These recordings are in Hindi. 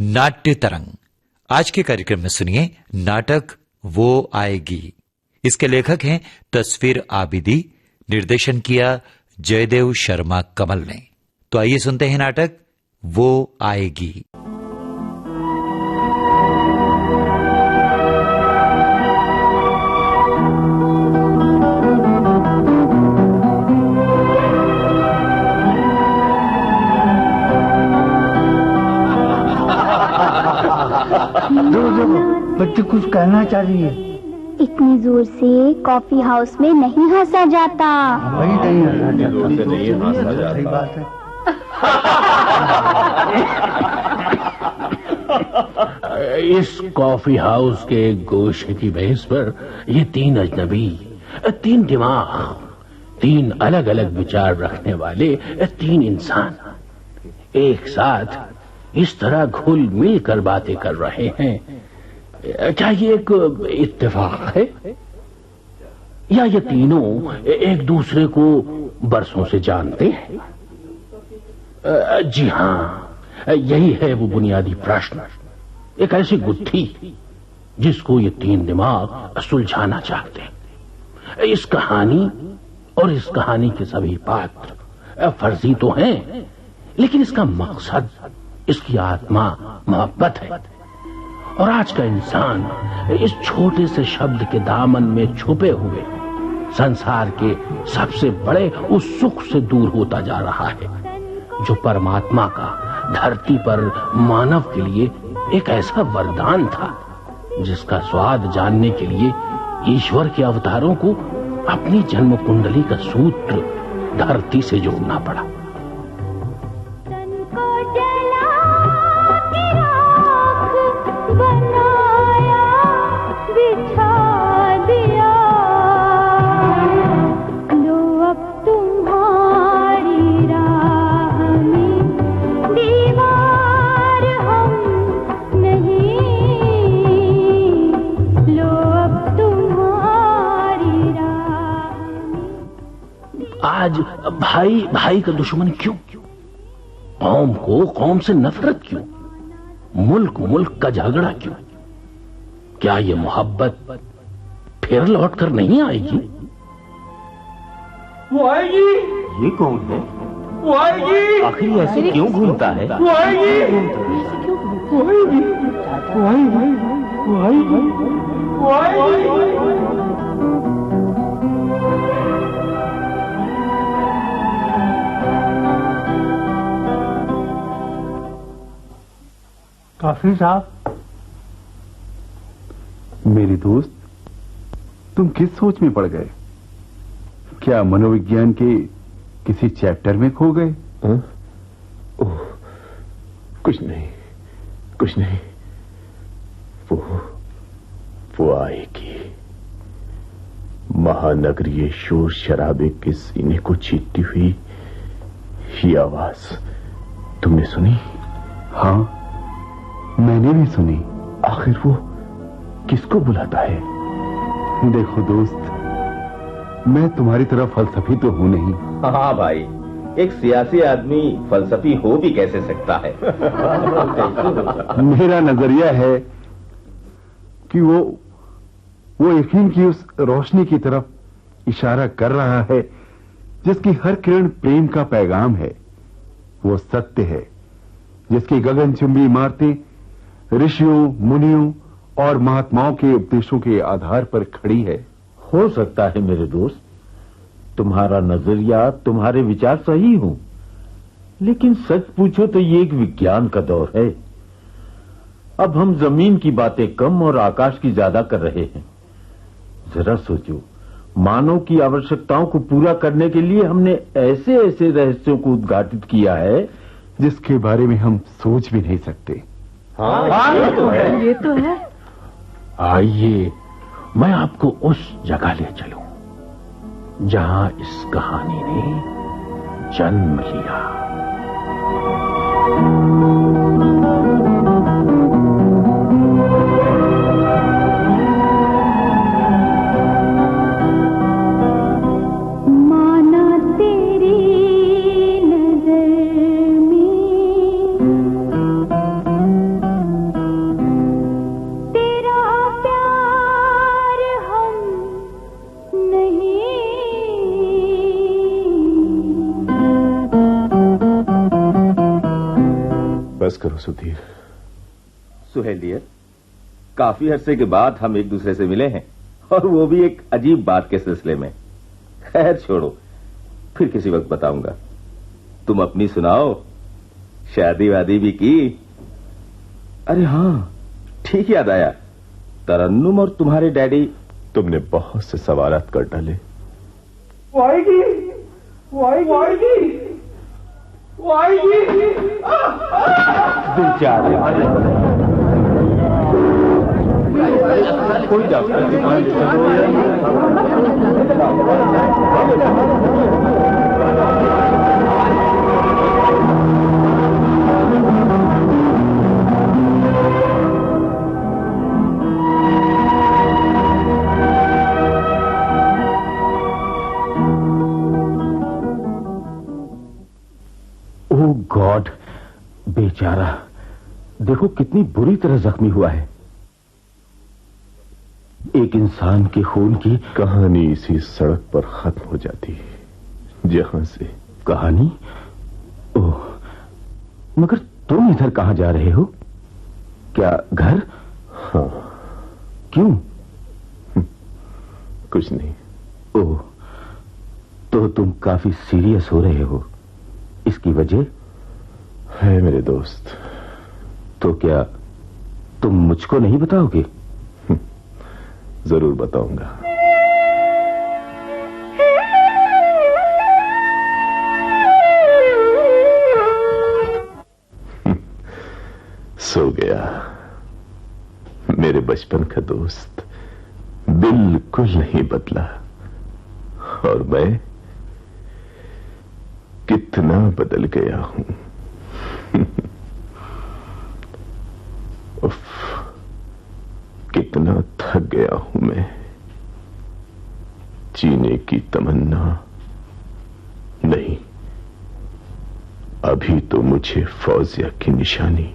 नाट्य तरंग। आज के कार्यक्रम में सुनिए नाटक वो आएगी। इसके लेखक हैं तस्वीर आबिदी, निर्देशन किया जयदेव शर्मा कमल ने। तो आइए सुनते हैं नाटक वो आएगी। बच्ची कुछ कहना चाह रही है। इतनी जोर से कॉफी हाउस में नहीं हंसा जाता। वही नहीं हंसा जाता। सही बात है। इस कॉफी हाउस के गोशे की मेज पर ये तीन अजनबी, तीन दिमाग, तीन अलग अलग विचार रखने वाले तीन इंसान एक साथ इस तरह घुल मिल कर बातें कर रहे हैं। क्या ये एक इत्तेफाक है या ये तीनों एक दूसरे को बरसों से जानते हैं? जी हाँ, यही है वो बुनियादी प्रश्न, एक ऐसी गुत्थी जिसको ये तीन दिमाग सुलझाना चाहते हैं। इस कहानी और इस कहानी के सभी पात्र फर्जी तो हैं, लेकिन इसका मकसद, इसकी आत्मा मोहब्बत है। और आज का इंसान इस छोटे से शब्द के दामन में छुपे हुए संसार के सबसे बड़े उस सुख से दूर होता जा रहा है जो परमात्मा का धरती पर मानव के लिए एक ऐसा वरदान था जिसका स्वाद जानने के लिए ईश्वर के अवतारों को अपनी जन्म कुंडली का सूत्र धरती से जोड़ना पड़ा। आज भाई भाई का दुश्मन क्यों? कौम को कौम से नफरत क्यों? मुल्क मुल्क का झगड़ा क्यों? क्या ये मोहब्बत फिर लौट कर नहीं आएगी? वो आएगी। ये कौन है? वो आएगी। आखिर ऐसे क्यों घूमता है? वो आएगी। वो आएगी। वो आएगी। वो आएगी। वो आएगी। काफी साहब। मेरे दोस्त, तुम किस सोच में पड़ गए? क्या मनोविज्ञान के किसी चैप्टर में खो गए? ओह, कुछ नहीं, कुछ नहीं। वो आएगी। महानगरीय शोर शराबे के सीने को चीरती हुई ये आवाज तुमने सुनी? हाँ, मैंने भी सुनी। आखिर वो किसको बुलाता है? देखो दोस्त, मैं तुम्हारी तरह फलसफी तो हूं नहीं। हाँ भाई, एक सियासी आदमी फलसफी हो भी कैसे सकता है? मेरा नजरिया है कि वो यकीन की उस रोशनी की तरफ इशारा कर रहा है जिसकी हर किरण प्रेम का पैगाम है। वो सत्य है जिसकी गगनचुंबी इमारतें ऋषियों, मुनियों और महात्माओं के उपदेशों के आधार पर खड़ी है। हो सकता है मेरे दोस्त, तुम्हारा नजरिया, तुम्हारे विचार सही हो, लेकिन सच पूछो तो ये एक विज्ञान का दौर है। अब हम जमीन की बातें कम और आकाश की ज्यादा कर रहे हैं। जरा सोचो, मानव की आवश्यकताओं को पूरा करने के लिए हमने ऐसे ऐसे रहस्यों को उद्घाटित किया है जिसके बारे में हम सोच भी नहीं सकते। हाँ, ये तो है। आइए, मैं आपको उस जगह ले चलूं जहां इस कहानी ने जन्म लिया। बस करो सुधीर। सुहेल डियर, काफी अरसे के बाद हम एक दूसरे से मिले हैं, और वो भी एक अजीब बात के सिलसिले में। खैर छोड़ो, फिर किसी वक्त बताऊंगा। तुम अपनी सुनाओ, शादी वादी भी की? अरे हाँ, ठीक याद आया, तरन्नुम और तुम्हारे डैडी। तुमने बहुत से सवालात कर डाले। वाहिगी, वाहिगी, वाहिगी। बेचारे कोई डॉक्टर की दुकान ले ओह गॉड, बेचारा देखो कितनी बुरी तरह जख्मी हुआ है। एक इंसान के खून की कहानी इसी सड़क पर खत्म हो जाती है जहां से। कहानी? ओह, मगर तुम इधर कहां जा रहे हो? क्या घर? हाँ। क्यों? कुछ नहीं। ओह, तो तुम काफी सीरियस हो रहे हो। इसकी वजह है मेरे दोस्त। तो क्या तुम मुझको नहीं बताओगे? जरूर बताऊंगा। सो गया मेरे बचपन का दोस्त, बिल्कुल नहीं बदला। और मैं कितना बदल गया हूं। उफ, कितना थक गया हूं मैं। जीने की तमन्ना नहीं, अभी तो मुझे फौजिया की निशानी,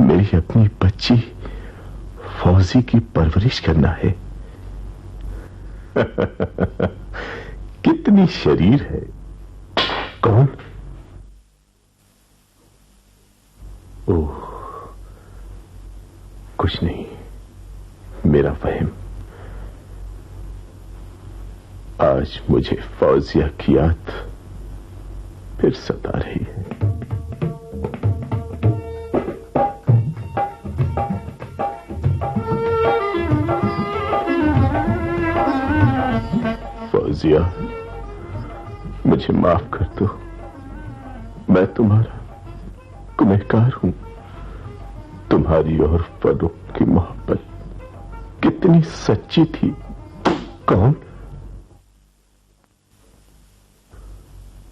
मेरी अपनी बच्ची फौजी की परवरिश करना है। कितनी शरीर है। कौन? ओह, कुछ नहीं, मेरा वहम। आज मुझे फौजिया की याद फिर सता रही है। फौजिया, मुझे माफ कर दो, मैं तुम्हारा गुनहगार हूं। तुम्हारी और फरूक की मोहब्बत कितनी सच्ची थी। कौन?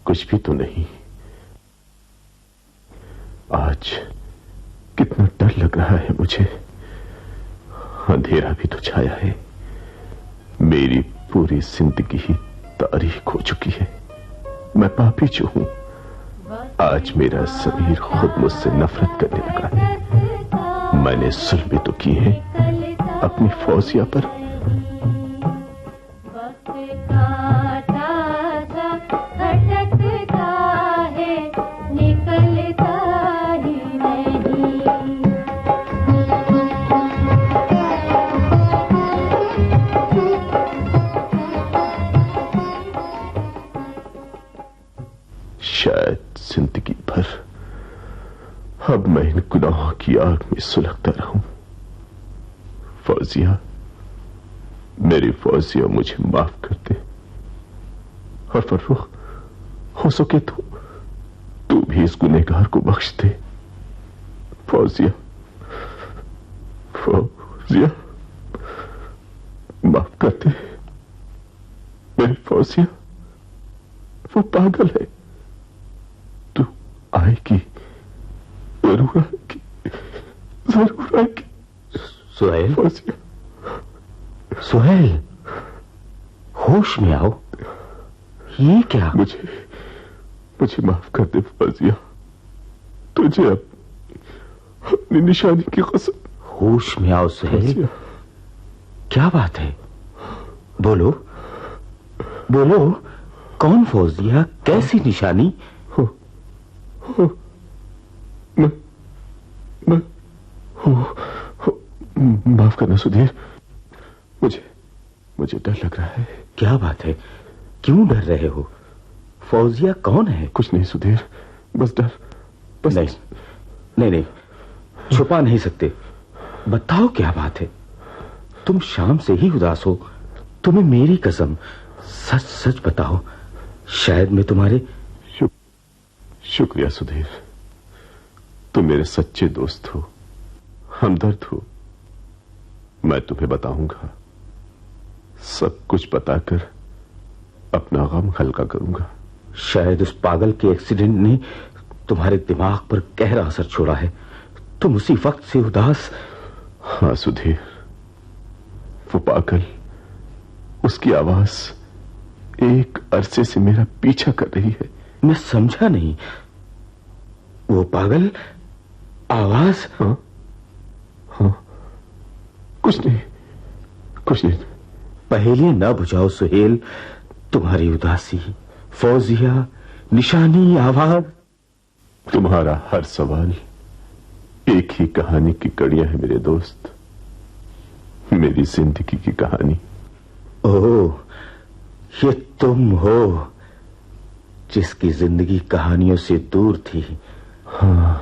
कुछ भी तो नहीं। आज कितना डर लग रहा है मुझे। अंधेरा भी तो छाया है। मेरी पूरी जिंदगी ही तारीख हो चुकी है। मैं पापी जो हूं, आज मेरा ज़मीर खुद मुझसे नफरत करने लगा है। मैंने जुल्म भी तो किए हैं अपनी फौजिया पर। शायद जिंदगी भर अब मैं इन गुनाहों की आग में सुलगता रहूं। फौजिया, मेरी फौजिया, मुझे माफ कर दे। और फर्रुख, हो सके तो तू भी इस गुनहगार को बख्श दे। फौजिया, फौजिया, माफ कर दे। मेरी फौजिया, वो पागल है। तू आएगी, जरूर आएगी, जरूर आएगी। सुहेल, फौजिया, सुहेल, होश में आओ। ये क्या? मुझे माफ कर दे फौजिया। तुझे अपनी निशानी की कसम। होश में आओ सुहेल। क्या बात है? बोलो बोलो, कौन फौजिया, कैसी निशानी? माफ करना सुधीर, मुझे डर लग रहा है। क्या बात है, क्यों डर रहे हो? फौजिया कौन है? कुछ नहीं सुधीर, बस डर, बस। नहीं, छुपा नहीं सकते, बताओ क्या बात है। तुम शाम से ही उदास हो, तुम्हें मेरी कसम सच सच बताओ, शायद मैं तुम्हारे। शुक्रिया सुधीर, तुम मेरे सच्चे दोस्त हो, हमदर्द हो। मैं तुम्हें बताऊंगा, सब कुछ बताकर अपना गम हल्का करूंगा। शायद उस पागल के एक्सीडेंट ने तुम्हारे दिमाग पर गहरा असर छोड़ा है, तुम उसी वक्त से उदास। हाँ सुधीर, वो पागल, उसकी आवाज एक अरसे से मेरा पीछा कर रही है। मैं समझा नहीं, वो पागल आवाज? हाँ, कुछ नहीं। पहेली न बुझाओ सुहेल, तुम्हारी उदासी, फौजिया, निशानी, आवाज। तुम्हारा हर सवाल एक ही कहानी की कड़ियां है मेरे दोस्त, मेरी जिंदगी की कहानी। ओह, ये तुम हो जिसकी जिंदगी कहानियों से दूर थी। हाँ,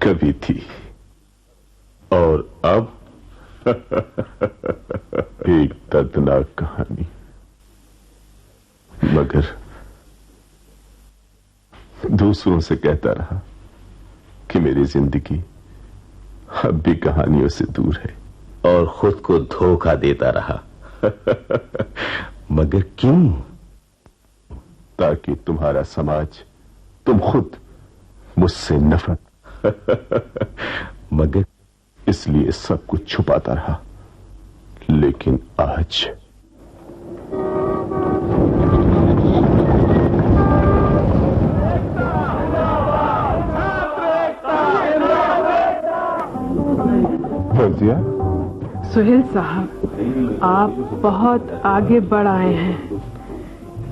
कभी थी, और अब एक दर्दनाक कहानी। मगर दूसरों से कहता रहा कि मेरी जिंदगी अब भी कहानियों से दूर है, और खुद को धोखा देता रहा। मगर क्यों? ताकि तुम्हारा समाज, तुम खुद मुझसे नफरत। मगर इसलिए सब कुछ छुपाता रहा, लेकिन आज फौजिया। सुहेल साहब, आप बहुत आगे बढ़ आए हैं।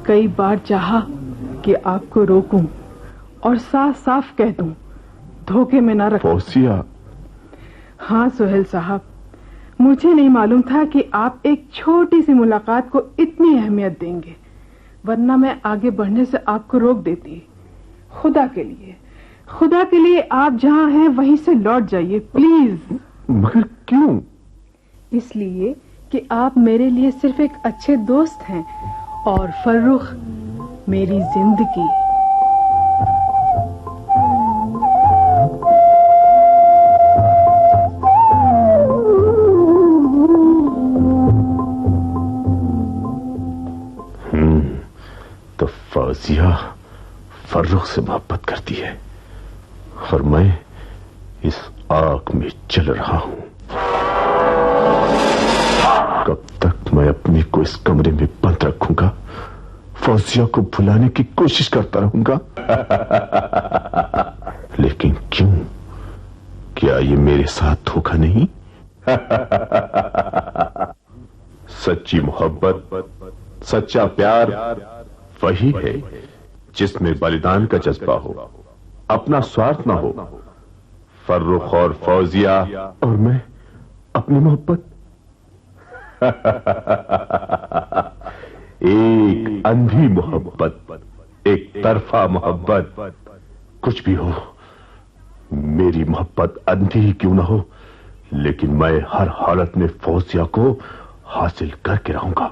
कई बार चाहा कि आपको रोकूं और साफ साफ कह दूं, धोखे में ना रखो। फौजिया। हाँ सुहेल साहब, मुझे नहीं मालूम था कि आप एक छोटी सी मुलाकात को इतनी अहमियत देंगे, वरना मैं आगे बढ़ने से आपको रोक देती। खुदा के लिए आप जहाँ हैं वहीं से लौट जाइए प्लीज। मगर क्यों? इसलिए कि आप मेरे लिए सिर्फ एक अच्छे दोस्त हैं और फर्रुख मेरी जिंदगी। तो फौजिया फर्रुख से मोहब्बत करती है और मैं इस आग में जल रहा हूं। कब तक मैं अपने को इस कमरे में बंद रखूंगा, फौजिया को भुलाने की कोशिश करता रहूंगा। लेकिन क्यों? क्या ये मेरे साथ धोखा नहीं? सच्ची मोहब्बत, सच्चा प्यार वही है जिसमें बलिदान का जज्बा हो, अपना स्वार्थ ना हो। फर्रुख और फौजिया और मैं अपनी मोहब्बत एक अंधी मोहब्बत, एक तरफा मोहब्बत। कुछ भी हो, मेरी मोहब्बत अंधी ही क्यों ना हो, लेकिन मैं हर हालत में फौजिया को हासिल करके रहूंगा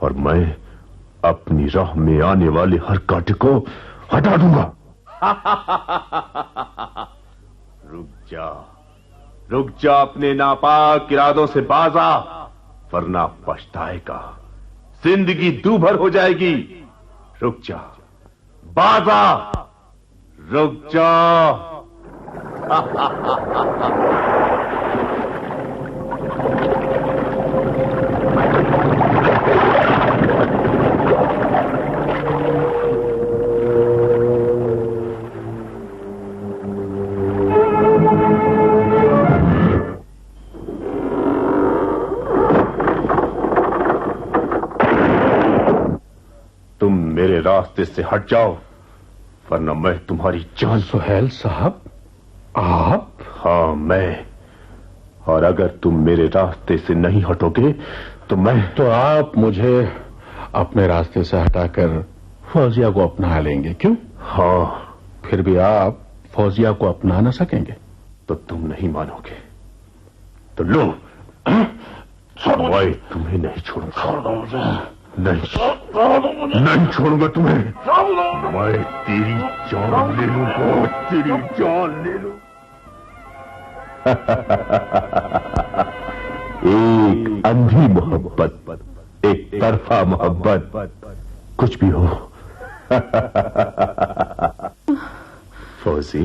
और मैं अपनी राह में आने वाले हर कांटे को हटा दूंगा। रुक जा अपने नापाक इरादों से बाजा, वरना पछताएगा, जिंदगी दूभर हो जाएगी। रुक जा बाजा, रुक जा। तुम मेरे रास्ते से हट जाओ, वरना मैं तुम्हारी जान। सुहेल साहब, आप? हाँ, मैं और अगर तुम मेरे रास्ते से नहीं हटोगे तो मैं... तो आप मुझे अपने रास्ते से हटाकर फौजिया को अपना लेंगे, क्यों? हाँ। फिर भी आप फौजिया को अपना न सकेंगे तो तुम नहीं मानोगे। तो लो, मैं तुम्हें नहीं छोड़ूंगा। नहीं छोड़ूंगा तुम्हें। मैं तेरी जान ले लूंगा, तेरी जान ले लूं। एक अंधी मोहब्बत, एक तरफा मोहब्बत, कुछ भी हो। फौजी,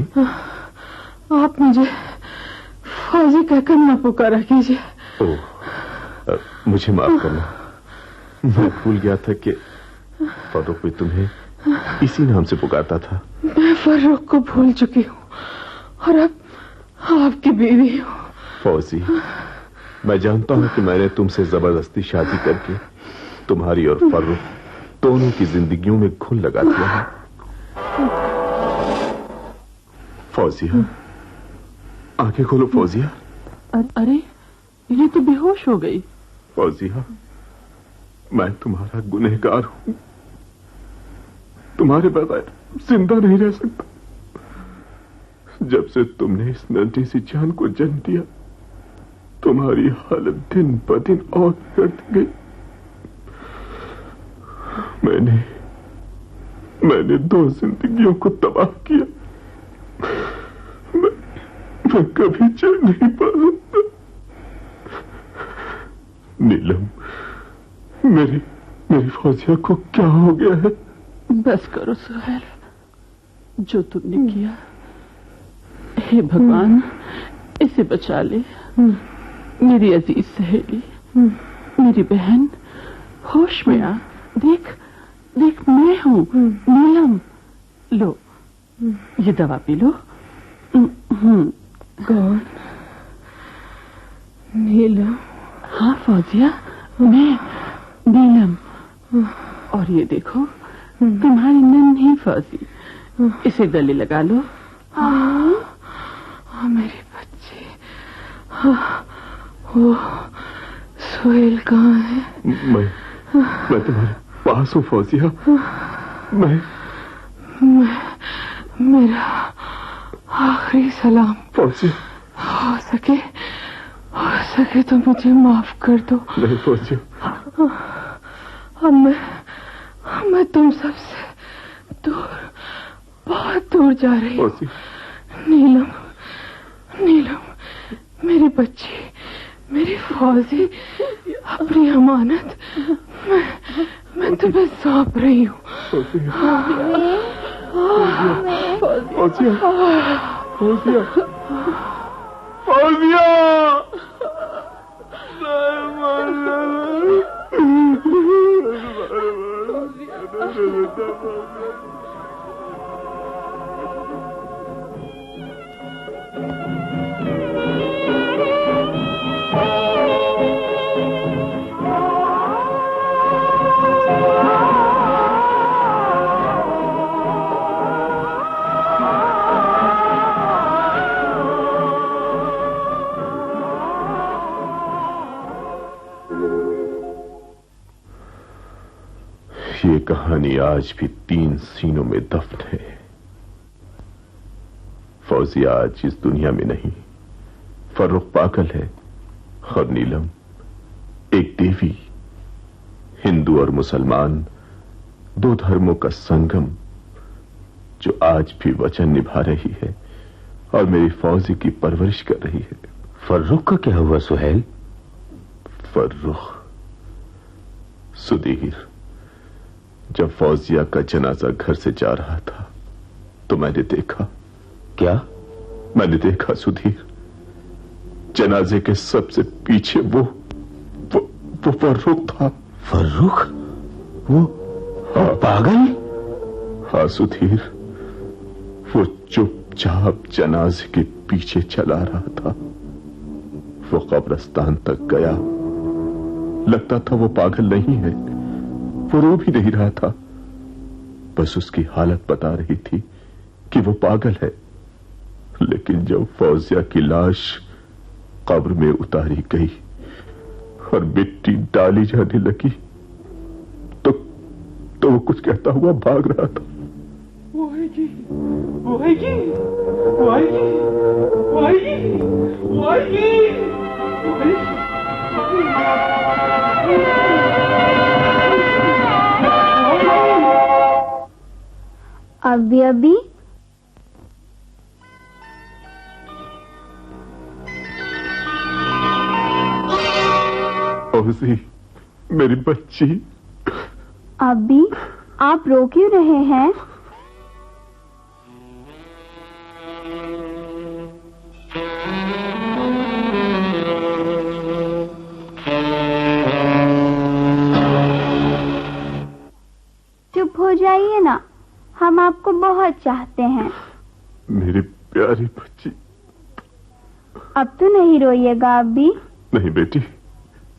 आप मुझे फौजी कहकर न पुकारा कीजिए। ओह, मुझे माफ करना। मैं भूल गया था कि फर्रुख भी तुम्हें इसी नाम से पुकारता था। मैं फर्रुख को भूल चुकी हूँ और अब आपकी बीवी हूँ। फौजी, मैं जानता हूँ कि मैंने तुमसे जबरदस्ती शादी करके तुम्हारी और फर्रुख दोनों की जिंदगियों में घुन लगा दिया है। फौजिया, आंखें खोलो फौजिया। अरे, ये तो बेहोश हो गई। फौजिया, मैं तुम्हारा गुनहगार हूं। तुम्हारे बगैर जिंदा नहीं रह सकता। जब से तुमने इस नन्ही सी जान को जन्म दिया, तुम्हारी हालत दिन ब दिन और बिगड़ती गई। मैंने 2 जिंदगियों को तबाह किया। मैं कभी चैन नहीं पा सकता। नीलम, मेरी फौजिया को क्या हो गया है? बस करो सुहेल, जो तुमने किया। हे भगवान, इसे बचा ले। मेरी अजीज सहेली, मेरी बहन, होश में आ। देख, मैं हूँ नीलम। लो, ये दवा पी लो। कौन? नीलम? हाँ फौजिया, मैं नीलम। और ये देखो, तुम्हारी नन्ही फौजी। इसे गले लगा लो। मेरे बच्चे। वो सुहेल कहाँ है? मैं तुम्हारे पास हूँ फौजिया। मेरा आखिरी सलाम। फौजिया, हो सके तो मुझे माफ कर दो। नहीं फौजिया, अब मैं तुम सबसे दूर, बहुत दूर जा रही हूँ। नीलम, मेरी बच्ची, मेरी फौजी, अपनी अमानत मैं तुम्हें सौंप रही हूँ। ये कहानी आज भी 3 सीनों में दफन है। फौजिया आज इस दुनिया में नहीं। फर्रुख पागल है और नीलम एक देवी। हिंदू और मुसलमान 2 धर्मों का संगम जो आज भी वचन निभा रही है और मेरी फौजी की परवरिश कर रही है। फर्रुख का क्या हुआ सुहेल? फर्रुख, सुधीर, जब फौजिया का जनाजा घर से जा रहा था तो मैंने देखा। क्या? मैंने देखा सुधीर, जनाजे के सबसे पीछे वो फर्रुख था। फर्रुख? वो पागल? हाँ सुधीर, वो चुपचाप जनाजे के पीछे चला रहा था। वो कब्रिस्तान तक गया। लगता था वो पागल नहीं है, वो रो भी नहीं रहा था। बस उसकी हालत बता रही थी कि वो पागल है। लेकिन जब फौजिया की लाश कब्र में उतारी गई और मिट्टी डाली जाने लगी तो वो कुछ कहता हुआ भाग रहा था। वो आएगी, वो आएगी, वो आएगी, वो आएगी, वो आएगी, अभी अभी फौजी, मेरी बच्ची। अभी आप रो क्यों रहे हैं? चुप हो जाइए ना, हम आपको बहुत चाहते हैं। मेरी प्यारी बच्ची। अब तो नहीं रोइएगा अभी। नहीं बेटी,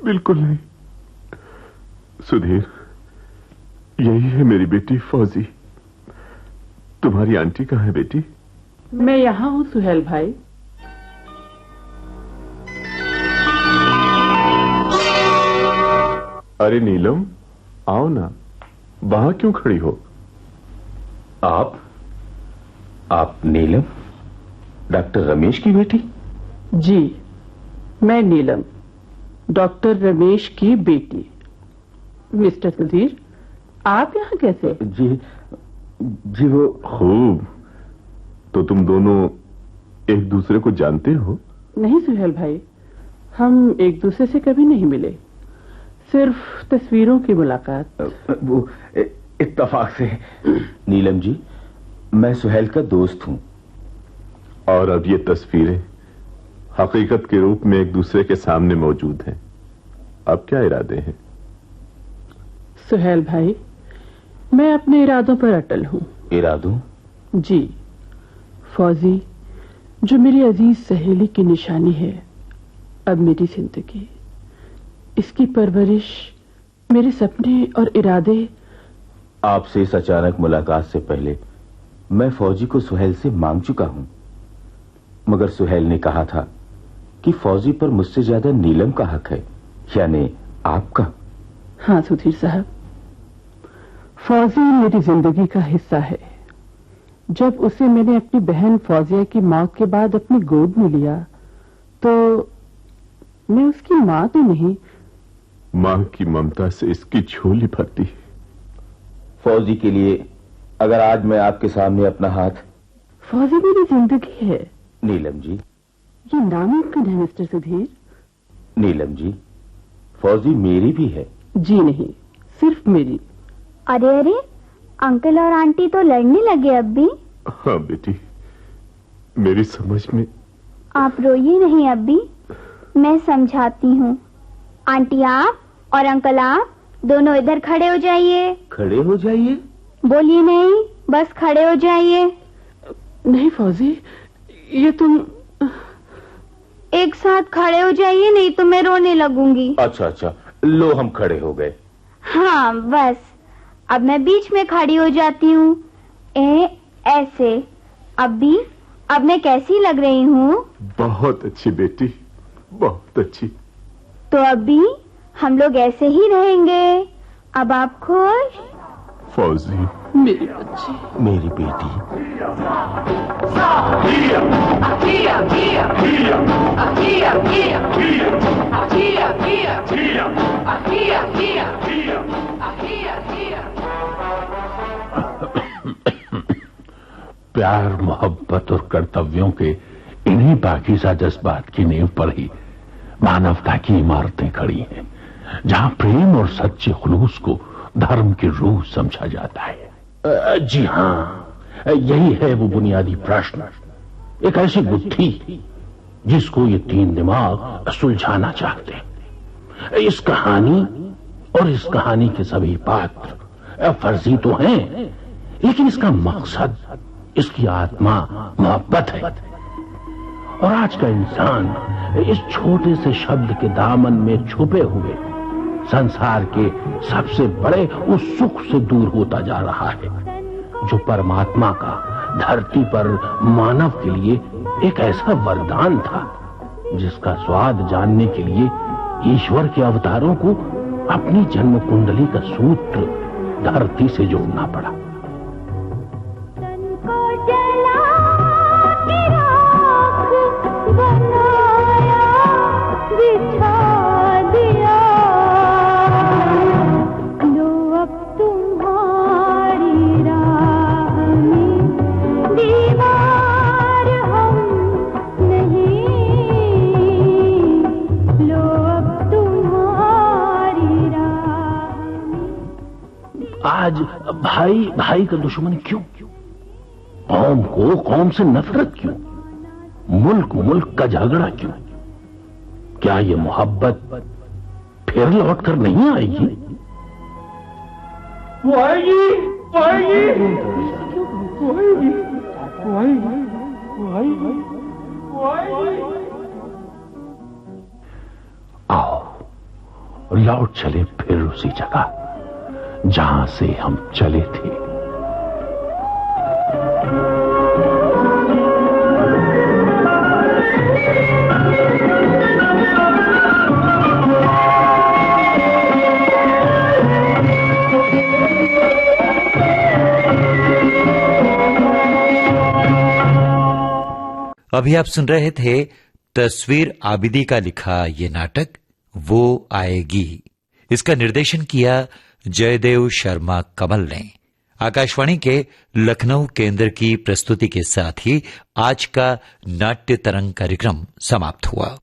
बिल्कुल नहीं। सुधीर, यही है मेरी बेटी फौजी। तुम्हारी आंटी कहाँ है बेटी? मैं यहाँ हूँ सुहेल भाई। अरे नीलम, आओ ना, वहां क्यों खड़ी हो? आप नीलम, डॉक्टर रमेश की बेटी? जी, मैं नीलम, डॉक्टर रमेश की बेटी। मिस्टर सुधीर, आप यहाँ कैसे? जी वो खूब। तो तुम दोनों एक दूसरे को जानते हो? नहीं सुहेल भाई, हम एक दूसरे से कभी नहीं मिले, सिर्फ तस्वीरों की मुलाकात। वो इत्तफाक से। नीलम जी, मैं सुहेल का दोस्त हूँ। और अब ये तस्वीरें हकीकत के रूप में एक दूसरे के सामने मौजूद हैं। अब क्या इरादे हैं? सुहेल भाई, मैं अपने इरादों पर अटल हूँ। इरादों? जी, फौजी जो मेरी अजीज सहेली की निशानी है, अब मेरी जिंदगी, इसकी परवरिश, मेरे सपने और इरादे। आपसे इस अचानक मुलाकात से पहले मैं फौजी को सुहेल से मांग चुका हूं, मगर सुहेल ने कहा था कि फौजी पर मुझसे ज्यादा नीलम का हक है, यानी आपका। हाँ सुधीर साहब, फौजी मेरी जिंदगी का हिस्सा है। जब उसे मैंने अपनी बहन फौजिया की मौत के बाद अपनी गोद में लिया तो मैं उसकी मां तो नहीं, मां की ममता से इसकी झोली भरती। फौजी के लिए अगर आज मैं आपके सामने अपना हाथ। फौजी मेरी जिंदगी है। नीलम जी, ये नामुमकिन है मिस्टर सुधीर। नीलम जी, फौजी मेरी भी है। जी नहीं, सिर्फ मेरी। अरे अरे, अंकल और आंटी तो लड़ने लगे अब भी। हाँ बेटी, मेरी समझ में। आप रोइए नहीं अब्बी, मैं समझाती हूँ। आंटी आप और अंकल आप दोनों इधर खड़े हो जाइए। खड़े हो जाइए? बोलिए नहीं, बस खड़े हो जाइए। नहीं फौजी, ये तुम एक साथ खड़े हो जाइए, नहीं तो मैं रोने लगूंगी। अच्छा, लो हम खड़े हो गए। हाँ बस, अब मैं बीच में खड़ी हो जाती हूँ। ऐसे। अब्बी, अब मैं कैसी लग रही हूँ? बहुत अच्छी बेटी, बहुत अच्छी। तो अब्बी, हम लोग ऐसे ही रहेंगे। अब आप खुश? फौजी मेरी बच्ची, मेरी बेटी। प्यार, मोहब्बत और कर्तव्यों के इन्हीं पाकीज़ा जज्बात की नींव पर ही मानवता की इमारतें खड़ी हैं, जहां प्रेम और सच्चे खुलूस को धर्म की रूह समझा जाता है। जी हाँ, यही है वो बुनियादी प्रश्न, एक ऐसी गुत्थी जिसको ये तीन दिमाग सुलझाना चाहते हैं। इस कहानी और इस कहानी के सभी पात्र फर्जी तो हैं, लेकिन इसका मकसद, इसकी आत्मा मोहब्बत है। और आज का इंसान इस छोटे से शब्द के दामन में छुपे हुए संसार के सबसे बड़े उस सुख से दूर होता जा रहा है जो परमात्मा का धरती पर मानव के लिए एक ऐसा वरदान था जिसका स्वाद जानने के लिए ईश्वर के अवतारों को अपनी जन्म कुंडली का सूत्र धरती से जोड़ना पड़ा। आज भाई भाई का दुश्मन क्यों? कौम को कौम से नफरत क्यों? मुल्क मुल्क का झगड़ा क्यों? क्या ये मोहब्बत फिर लौट कर नहीं आएगी? वो आएगी, वो आएगी, वो आएगी, वो आएगी, वो आएगी, वो आएगी। आओ लौट चले फिर उसी जगह जहां से हम चले थे। अभी आप सुन रहे थे तस्वीर आबिदी का लिखा ये नाटक वो आएगी। इसका निर्देशन किया जयदेव शर्मा कमल ने। आकाशवाणी के लखनऊ केंद्र की प्रस्तुति के साथ ही आज का नाट्य तरंग कार्यक्रम समाप्त हुआ।